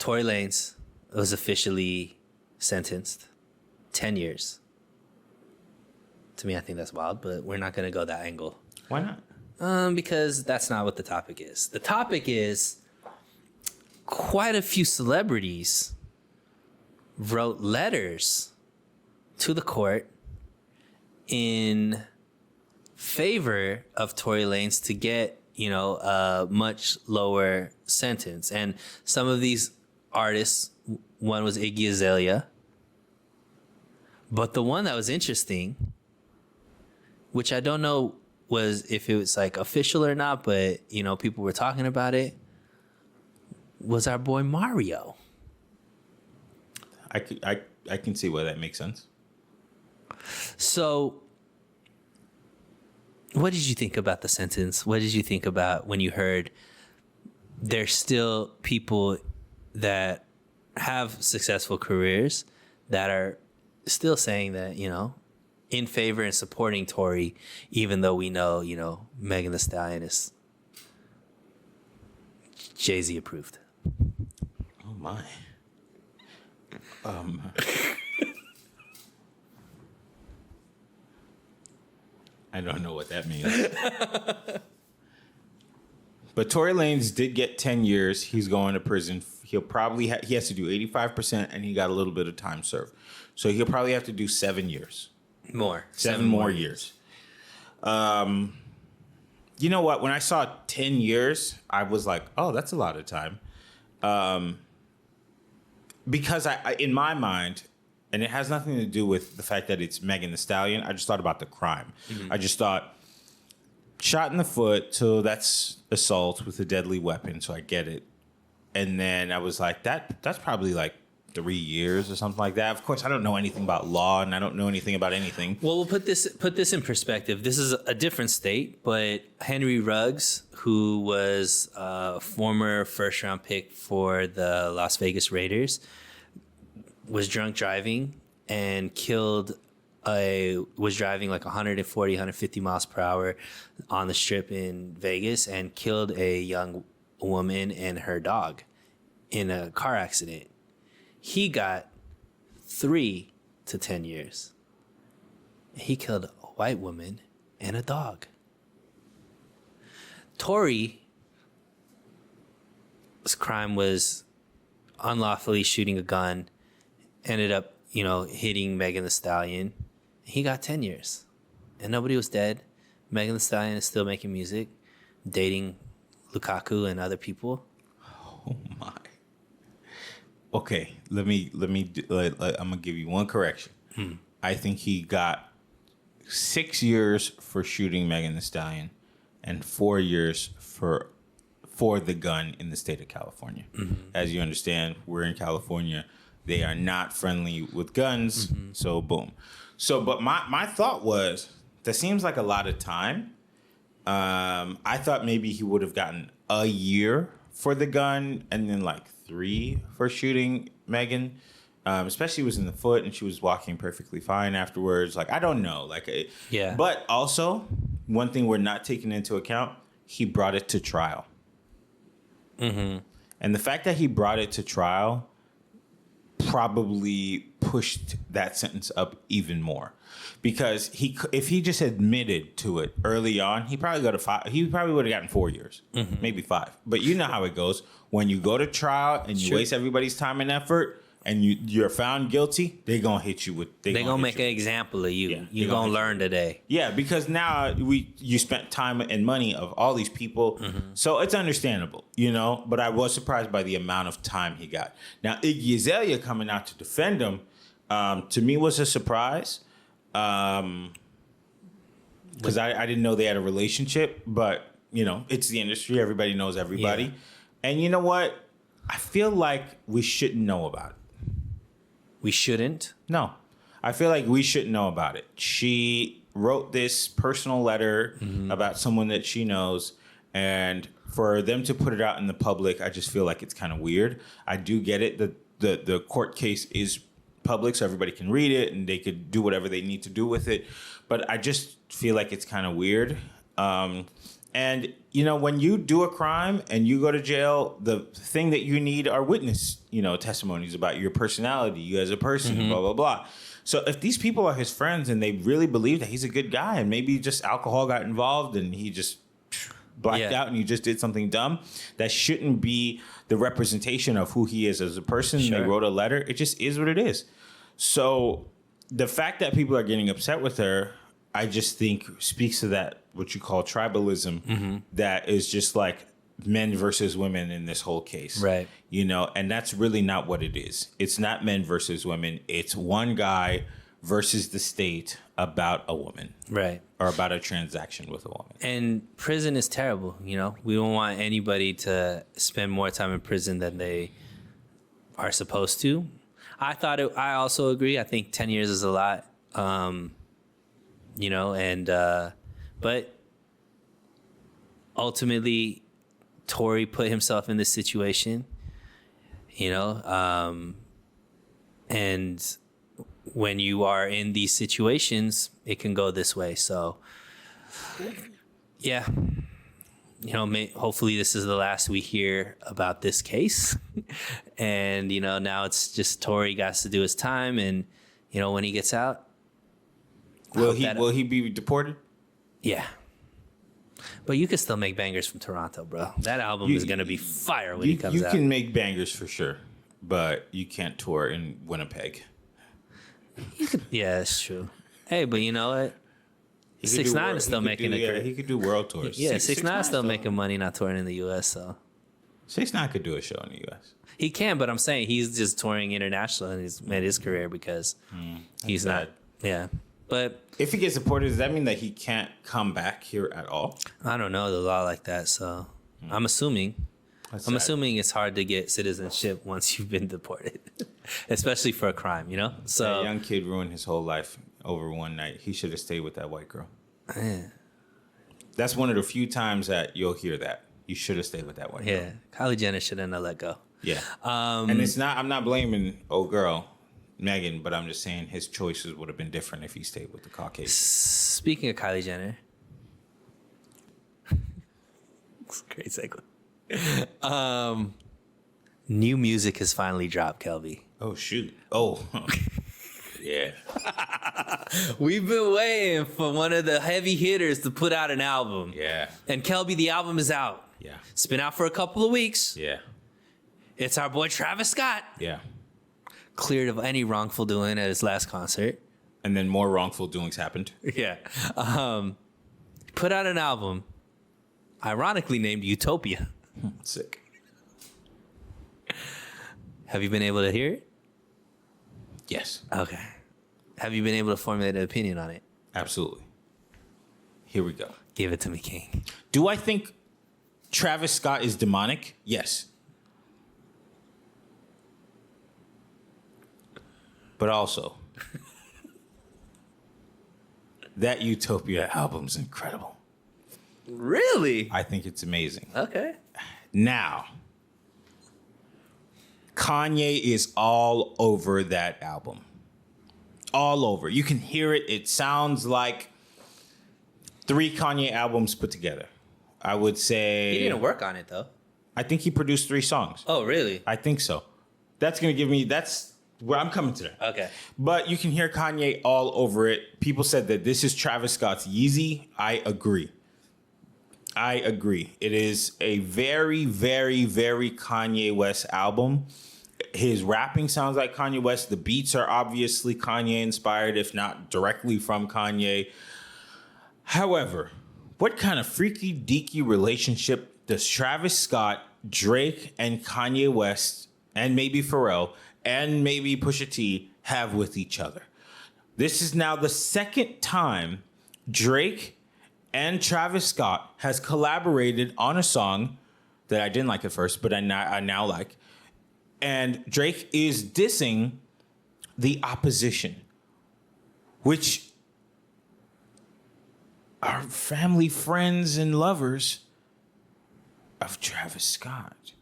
Tory Lanez was officially sentenced 10 years. To me, I think that's wild, but we're not going to go that angle. Why not? Because that's not what the topic is. The topic is quite a few celebrities wrote letters to the court in favor of Tory Lanez to get, a much lower sentence. And some of these artists, one was Iggy Azaelea, but the one that was interesting, which I don't know was if it was like official or not, but people were talking about it, was our boy Mario. I can see why that makes sense. So what did you think about the sentence? What did you think about when you heard there's still people that have successful careers that are still saying that, in favor and supporting Tory, even though we know, Megan Thee Stallion is Jay-Z approved? Oh my. I don't know what that means. But Tory Lanez did get 10 years. He's going to prison. He'll probably he has to do 85%, and he got a little bit of time served. So he'll probably have to do 7 years. More. 7 more years. You know what? When I saw 10 years, I was like, oh, that's a lot of time. Because I in my mind, and it has nothing to do with the fact that it's Megan Thee Stallion, I just thought about the crime. Mm-hmm. I just thought, shot in the foot, so that's assault with a deadly weapon, so I get it. And then I was like, that's probably like 3 years or something like that. Of course, I don't know anything about law, and I don't know anything about anything. Well, we'll put this in perspective. This is a different state, but Henry Ruggs, who was a former first-round pick for the Las Vegas Raiders, was drunk driving and was driving like 140, 150 miles per hour on the strip in Vegas and killed a young woman and her dog in a car accident. He got 3 to 10 years. He killed a white woman and a dog. Tory's crime was unlawfully shooting a gun, ended up, hitting Megan Thee Stallion. He got 10 years. And nobody was dead. Megan Thee Stallion is still making music, dating Lukaku and other people. Oh my. Okay, I'm gonna give you one correction. I think he got 6 years for shooting Megan Thee Stallion and 4 years for the gun in the state of California. Mm-hmm. As you understand, we're in California. They are not friendly with guns. Mm-hmm. So boom. So, but my thought was, that seems like a lot of time. I thought maybe he would have gotten a year for the gun and then like 3 for shooting Megan. Especially it was in the foot and she was walking perfectly fine afterwards. Like, I don't know. Yeah. But also, one thing we're not taking into account, he brought it to trial. Mm-hmm. And the fact that he brought it to trial probably pushed that sentence up even more, because if he just admitted to it early on, he probably go to 5. He probably would have gotten 4 years, mm-hmm. maybe 5. But you know how it goes when you go to trial and you waste everybody's time and effort, and you're found guilty. They're gonna hit you with. They're gonna make an example of you. Yeah, you're gonna learn today. Yeah, because now you spent time and money of all these people, mm-hmm. so it's understandable, But I was surprised by the amount of time he got. Now Iggy Azalea coming out to defend him, to me was a surprise, because I didn't know they had a relationship. But it's the industry; everybody knows everybody. Yeah. And you know what? I feel like we shouldn't know about it. We shouldn't? No. I feel like we shouldn't know about it. She wrote this personal letter mm-hmm. about someone that she knows, and for them to put it out in the public, I just feel like it's kind of weird. I do get it that the court case is public, so everybody can read it, and they could do whatever they need to do with it. But I just feel like it's kind of weird. And And, you know, when you do a crime and you go to jail, the thing that you need are witness, you know, testimonies about your personality, you as a person, blah, blah, blah. So if these people are his friends and they really believe that he's a good guy and maybe just alcohol got involved and he just blacked out and he just did something dumb, that shouldn't be the representation of who he is as a person. Sure. They wrote a letter. It just is what it is. So the fact that people are getting upset with her, I just think speaks to that, what you call tribalism, that is just like men versus women in this whole case. Right. You know, and that's really not what it is. It's not men versus women. It's one guy versus the state about a woman. Right. Or about a transaction with a woman. And prison is terrible, you know? We don't want anybody to spend more time in prison than they are supposed to. I also agree. I think 10 years is a lot. You know, and but ultimately Tory put himself in this situation, you know, and when you are in these situations, it can go this way. So, yeah, you know, hopefully this is the last we hear about this case. And, you know, now it's just Tory got to do his time. And, you know, when he gets out, will he be deported? Yeah. But you can still make bangers from Toronto, bro. That album is going to be fire when he comes out. You can make bangers for sure, but you can't tour in Winnipeg. Yeah, that's true. Hey, but you know what? 6ix9ine is still making it. Yeah, he could do world tours. Yeah, 6ix9ine is still making money not touring in the U.S., so. 6ix9ine could do a show in the U.S. He can, but I'm saying he's just touring international and he's made his career because he's not. Yeah. But if he gets deported, does that mean that he can't come back here at all? I don't know the law like that, so I'm assuming. I'm assuming it's hard to get citizenship once you've been deported, especially for a crime, you know? So a young kid ruined his whole life over one night. He should have stayed with that white girl. Yeah. That's one of the few times that you'll hear that. You should have stayed with that white girl. Yeah. Kylie Jenner shouldn't have let go. Yeah. And it's not, I'm not blaming old girl, Megan, but I'm just saying his choices would have been different if he stayed with the Caucasian. Speaking of Kylie Jenner. Great segue. New music has finally dropped, Kelby. Oh, shoot. Oh, yeah. We've been waiting for one of the heavy hitters to put out an album. Yeah. And Kelby, the album is out. Yeah. It's been out for a couple of weeks. Yeah. It's our boy Travis Scott. Yeah. Cleared of any wrongful doing at his last concert. And then more wrongful doings happened. Yeah. Put out an album, ironically named Utopia. Sick. Have you been able to hear it? Yes. Okay. Have you been able to formulate an opinion on it? Absolutely. Here we go. Give it to me, King. Do I think Travis Scott is demonic? Yes. But also, that Utopia album's incredible. Really? I think it's amazing. Okay. Now, Kanye is all over that album. All over. You can hear it. It sounds like 3 Kanye albums put together. I would say... He didn't work on it, though. I think he produced 3 songs. Oh, really? I think so. That's going to give me... That's where I'm coming to that. Okay. But you can hear Kanye all over it. People said that this is Travis Scott's Yeezy. I agree. It is a very, very, very Kanye West album. His rapping sounds like Kanye West. The beats are obviously Kanye inspired, if not directly from Kanye. However, what kind of freaky deaky relationship does Travis Scott, Drake, and Kanye West, and maybe Pharrell, and maybe Pusha T have with each other? This is now the second time Drake and Travis Scott has collaborated on a song that I didn't like at first, but I now like. And Drake is dissing the opposition, which are family, friends, and lovers of Travis Scott.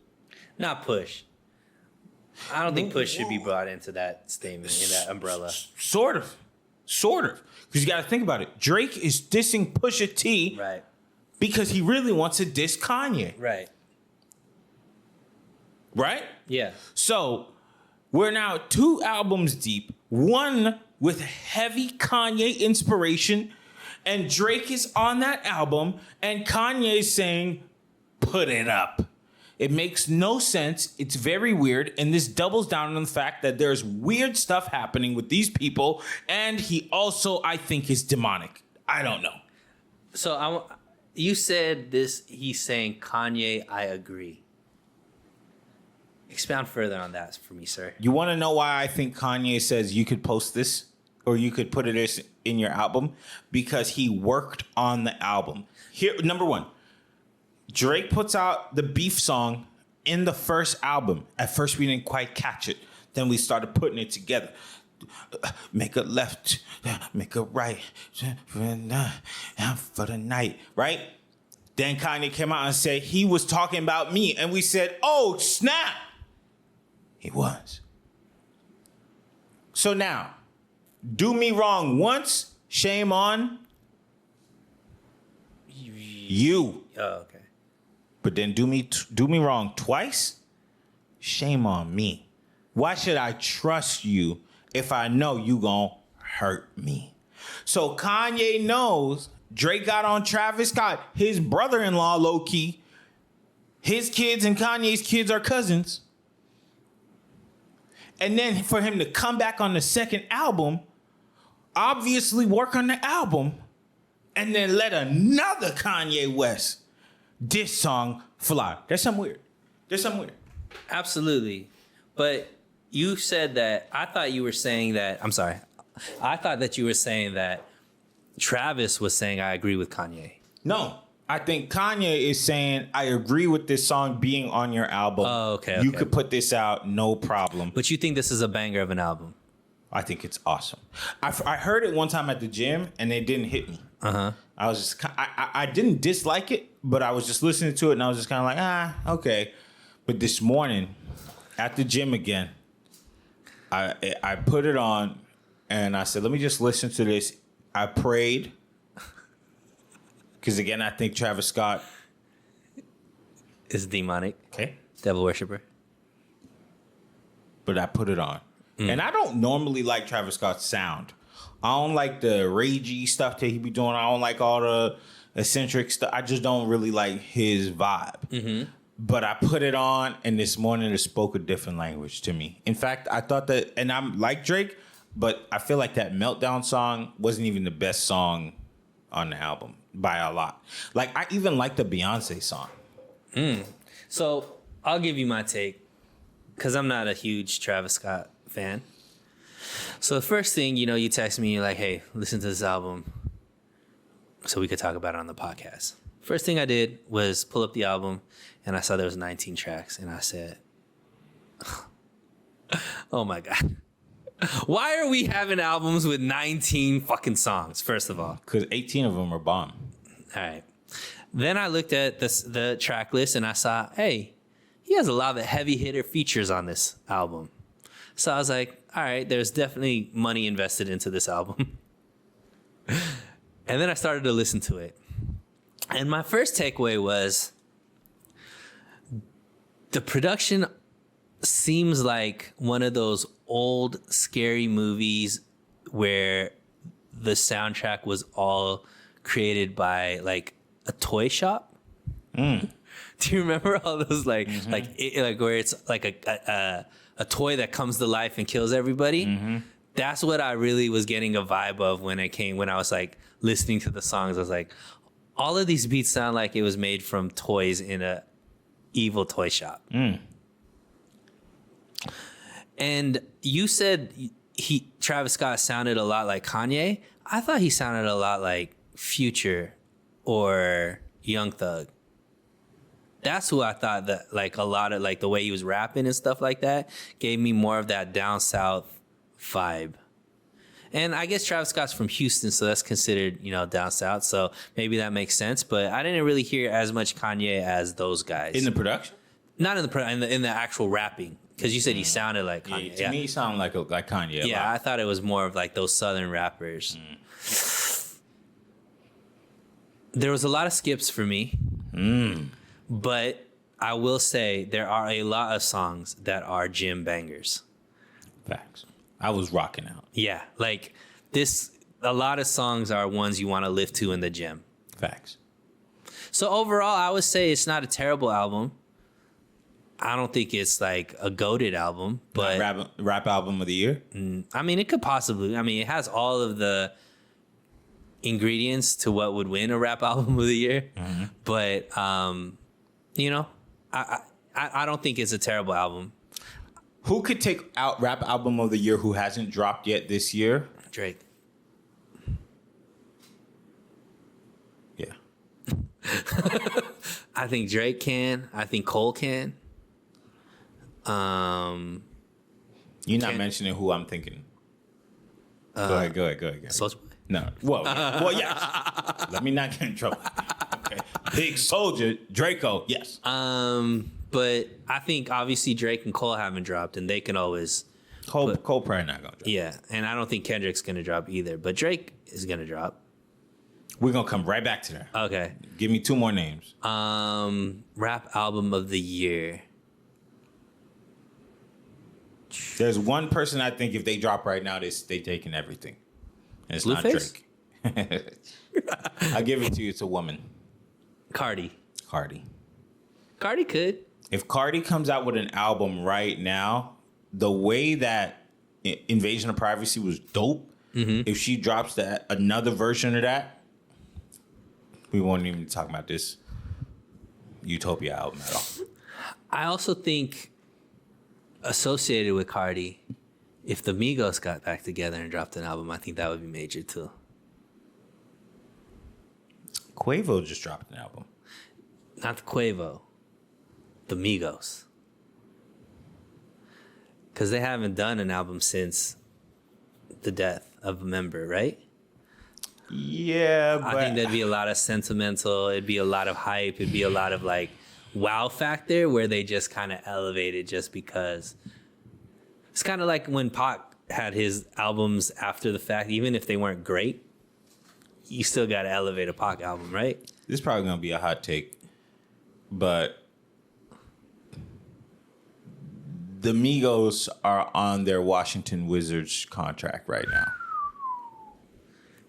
Not Push. I don't think Push should be brought into that statement, in that umbrella. Sort of. Because you got to think about it. Drake is dissing Pusha T Right. because he really wants to diss Kanye. Right. Right? Yeah. So we're now 2 albums deep, one with heavy Kanye inspiration, and Drake is on that album, and Kanye's saying, put it up. It makes no sense. It's very weird, and this doubles down on the fact that there's weird stuff happening with these people, and he also, I think, is demonic. I don't know. So you said this, he's saying, Kanye, I agree. Expound further on that for me, sir. You want to know why I think Kanye says you could post this or you could put it in your album? Because he worked on the album. Here, number one, Drake puts out the Beef song in the first album. At first, we didn't quite catch it. Then we started putting it together. Make a left, make a right, for the night, right? Then Kanye came out and said he was talking about me. And we said, oh, snap. He was. So now, do me wrong once, shame on you. Oh, okay. But then do me wrong twice, shame on me. Why should I trust you if I know you gonna hurt me? So Kanye knows Drake got on Travis Scott, his brother-in-law, low-key. His kids and Kanye's kids are cousins. And then for him to come back on the second album, obviously work on the album, and then let another Kanye West diss song fly. There's something weird. Absolutely. But you said that, I thought you were saying that, I'm sorry. I thought that you were saying that Travis was saying, I agree with Kanye. No, I think Kanye is saying, I agree with this song being on your album. Oh, okay. You could put this out, no problem. But you think this is a banger of an album? I think it's awesome. I heard it one time at the gym and it didn't hit me. Uh-huh. I was just, I didn't dislike it, but I was just listening to it and I was just kind of like, okay. But this morning at the gym again, I put it on and I said, let me just listen to this. I prayed. Because again, I think Travis Scott is demonic. Okay. Devil worshiper. But I put it on. And I don't normally like Travis Scott's sound. I don't like the ragey stuff that he be doing. I don't like all the eccentric stuff. I just don't really like his vibe. Mm-hmm. But I put it on, and this morning it spoke a different language to me. In fact, I thought that, and I'm like Drake, but I feel like that Meltdown song wasn't even the best song on the album by a lot. Like, I even like the Beyonce song. So I'll give you my take, because I'm not a huge Travis Scott fan. So the first thing, you text me, you're like, hey, listen to this album so we could talk about it on the podcast. First thing I did was pull up the album, and I saw there was 19 tracks, and I said, oh my God. Why are we having albums with 19 fucking songs, first of all? Because 18 of them are bomb. All right. Then I looked at the track list, and I saw, hey, he has a lot of heavy hitter features on this album. So I was like, all right, there's definitely money invested into this album. And then I started to listen to it. And my first takeaway was the production seems like one of those old scary movies where the soundtrack was all created by like a toy shop. Do you remember all those like where it's like a toy that comes to life and kills everybody? That's what I really was getting a vibe of when I was like listening to the songs. I was like, all of these beats sound like it was made from toys in a evil toy shop. And you said Travis Scott sounded a lot like Kanye. I thought he sounded a lot like Future or Young Thug. That's who I thought that like a lot of like the way he was rapping and stuff like that gave me more of that down south vibe. And I guess Travis Scott's from Houston, so that's considered, down south. So maybe that makes sense. But I didn't really hear as much Kanye as those guys. In the production? Not in the actual rapping. Because you said he sounded like Kanye. To me, he sounded like Kanye. Yeah, I thought it was more of like those Southern rappers. There was a lot of skips for me, but I will say there are a lot of songs that are gym bangers. Facts. I was rocking out. Yeah, like this. A lot of songs are ones you want to lift to in the gym. Facts. So overall, I would say it's not a terrible album. I don't think it's like a goated album, but rap album of the year. I mean, it could possibly. I mean, it has all of the ingredients to what would win a rap album of the year. Mm-hmm. But you know, I don't think it's a terrible album. Who could take out rap album of the year who hasn't dropped yet this year? Drake. Yeah. I think Drake can. I think Cole can. You're not mentioning who I'm thinking. Go ahead. Soulja Boy? No. Well, yes. Let me not get in trouble. Okay. Big Soldier, Draco, yes. But I think obviously Drake and Cole haven't dropped, and they can always. Cole probably not gonna drop. Yeah, and I don't think Kendrick's gonna drop either, but Drake is gonna drop. We're gonna come right back to that. Okay. Give me two more names. Rap album of the year. There's one person I think if they drop right now, they taking everything. And it's Blueface? not Drake. I'll give it to you. It's a woman. Cardi could. If Cardi comes out with an album right now, the way that Invasion of Privacy was dope, if she drops another version of that, we won't even talk about this Utopia album at all. I also think associated with Cardi, if the Migos got back together and dropped an album, I think that would be major too. Quavo just dropped an album. Not the Quavo, the Migos. Because they haven't done an album since the death of a member, right? Yeah, but I think there'd be a lot of sentimental, it'd be a lot of hype, it'd be a lot of like wow factor where they just kind of elevated just because. It's kind of like when Pac had his albums after the fact, even if they weren't great, you still got to elevate a Pac album, right? This is probably going to be a hot take, but the Migos are on their Washington Wizards contract right now.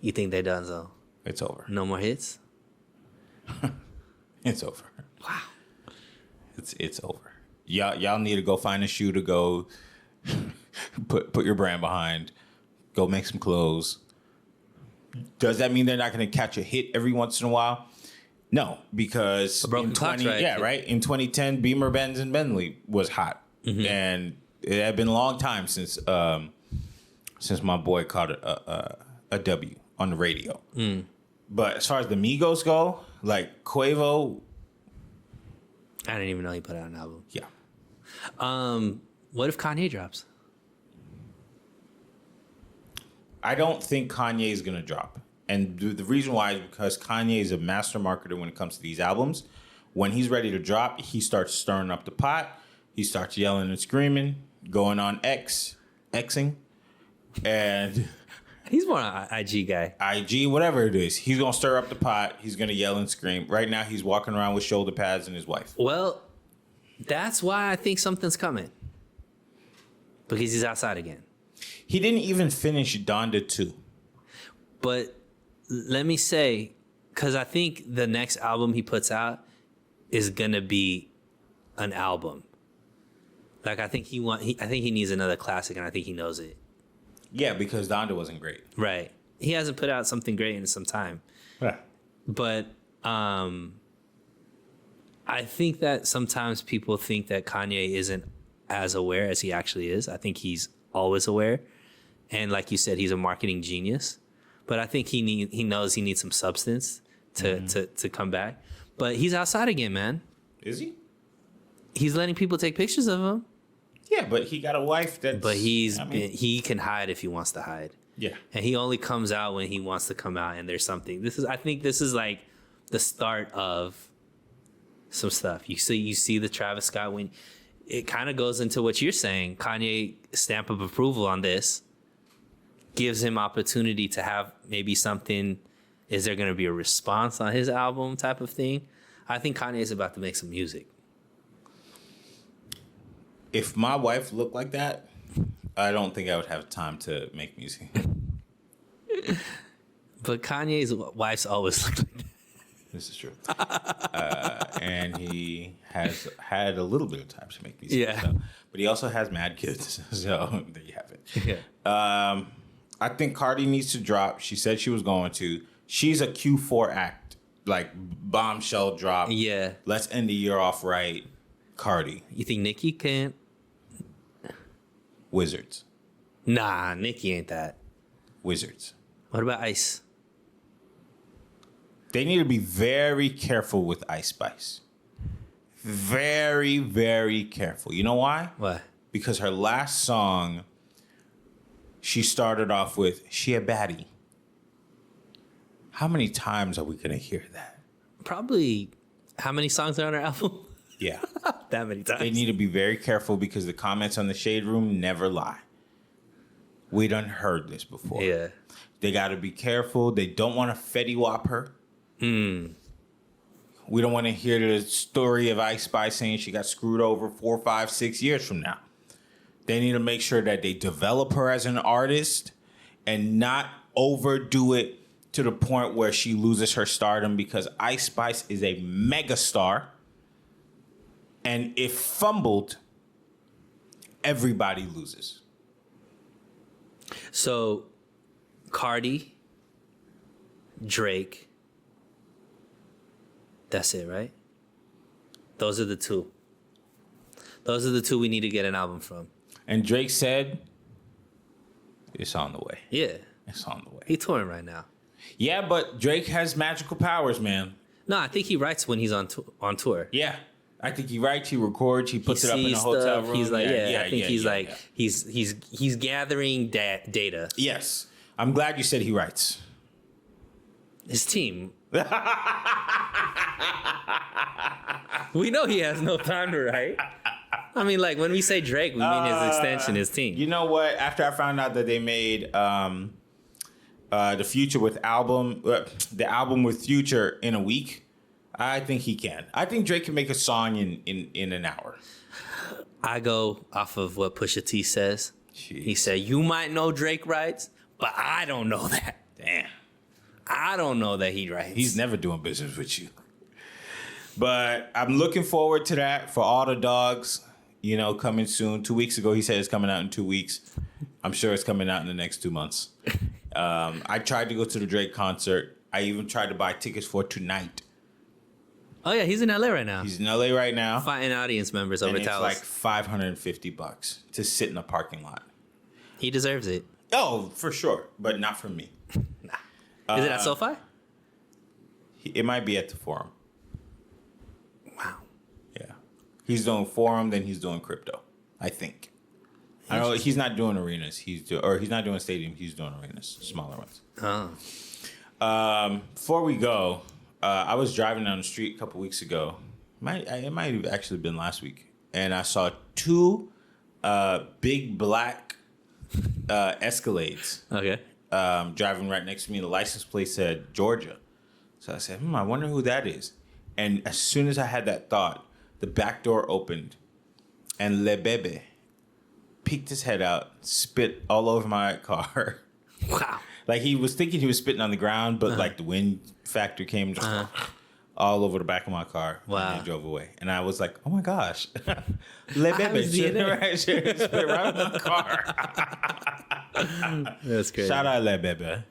You think they done so? It's over. No more hits? It's over. Wow. It's over. Y'all need to go find a shoe to go put your brand behind. Go make some clothes. Does that mean they're not going to catch a hit every once in a while? No, because in 20, right? In 2010, Beamer, Benz, and Bentley was hot, and it had been a long time since my boy caught a W on the radio. But as far as the Migos go, like Quavo, I didn't even know he put out an album. yeah. What if Kanye drops? I don't think Kanye is going to drop. And the reason why is because Kanye is a master marketer when it comes to these albums. When he's ready to drop, he starts stirring up the pot. He starts yelling and screaming, going on Xing. And He's more an IG guy. IG, whatever it is. He's going to stir up the pot. He's going to yell and scream. Right now, he's walking around with shoulder pads and his wife. Well, that's why I think something's coming. Because he's outside again. He didn't even finish Donda 2. But let me say, because I think the next album he puts out is going to be an album. Like, I think he needs another classic, and I think he knows it. Yeah, because Donda wasn't great. Right. He hasn't put out something great in some time. Yeah. But I think that sometimes people think that Kanye isn't as aware as he actually is. I think he's always aware. And like you said, he's a marketing genius. But I think he knows he needs some substance to come back. But he's outside again, man. Is he? He's letting people take pictures of him. Yeah, but he got a wife that's... But he can hide if he wants to hide. Yeah. And he only comes out when he wants to come out and there's something. I think this is like the start of some stuff. You see the Travis Scott when it kind of goes into what you're saying. Kanye stamp of approval on this gives him opportunity to have maybe something Is there going to be a response on his album type of thing? I think Kanye is about to make some music. If my wife looked like that, I don't think I would have time to make music. But Kanye's wife's always looked like that. This is true. And he has had a little bit of time to make music. Yeah. So, but he also has mad kids. So there you have it. Yeah. I think Cardi needs to drop. She said she was going to. She's a Q4 act, like bombshell drop. Yeah. Let's end the year off right. Cardi. You think Nicki can? Wizards. Nah, Nicki ain't that. Wizards. What about Ice? They need to be very careful with Ice Spice. Very, very careful. You know why? What? Because her last song, she started off with, she a baddie. How many times are we going to hear that? Probably. How many songs are on her album? Yeah. That many times. They need to be very careful because the comments on the Shade Room never lie. We done heard this before. Yeah. They got to be careful. They don't want to Fetty Wap her. We don't want to hear the story of Ice Spice saying she got screwed over 4, 5, 6 years from now. They need to make sure that they develop her as an artist and not overdo it to the point where she loses her stardom, because Ice Spice is a mega star. And if fumbled, everybody loses. So, Cardi, Drake. That's it, right? Those are the two. Those are the two we need to get an album from. And Drake said, it's on the way. Yeah. It's on the way. He's touring right now. Yeah, but Drake has magical powers, man. No, I think he writes when he's on tour. Yeah. I think he writes, he records, he puts it up in a sees hotel stuff. room. He's like, I think he's like, yeah. he's gathering data. Yes. I'm glad you said he writes. His team. We know he has no time to write. I mean, like, when we say Drake, we mean his extension, his team. You know what? After I found out that they made the Future with the album with Future in a week, I think he can. I think Drake can make a song in an hour. I go off of what Pusha T says. Jeez. He said, you might know Drake writes, but I don't know that. Damn. I don't know that he writes. He's never doing business with you. But I'm looking forward to that for all the dogs, coming soon. 2 weeks ago, he said it's coming out in 2 weeks. I'm sure it's coming out in the next 2 months. I tried to go to the Drake concert. I even tried to buy tickets for tonight. Oh, yeah, he's in LA right now. He's in LA right now. Fighting audience members over and it's Talos. like $550 to sit in a parking lot. He deserves it. Oh, for sure. But not from me. Nah. Is it at SoFi? It might be at the Forum. Wow. Yeah. He's doing Forum, then he's doing crypto, I think. I know he's not doing arenas. He's not doing stadiums. He's doing arenas, smaller ones. Oh. Before we go, I was driving down the street a couple weeks ago. It might have actually been last week, and I saw two big black Escalades. Okay. Driving right next to me. The license plate said Georgia. So I said, I wonder who that is. And as soon as I had that thought, the back door opened, and Le Bebe peeked his head out, spit all over my car. Wow. Like he was thinking he was spitting on the ground, but like the wind factor came all over the back of my car. Wow. And he drove away. And I was like, oh my gosh. Le Bebe spit right on the car. That's crazy. Shout out Le Bebe.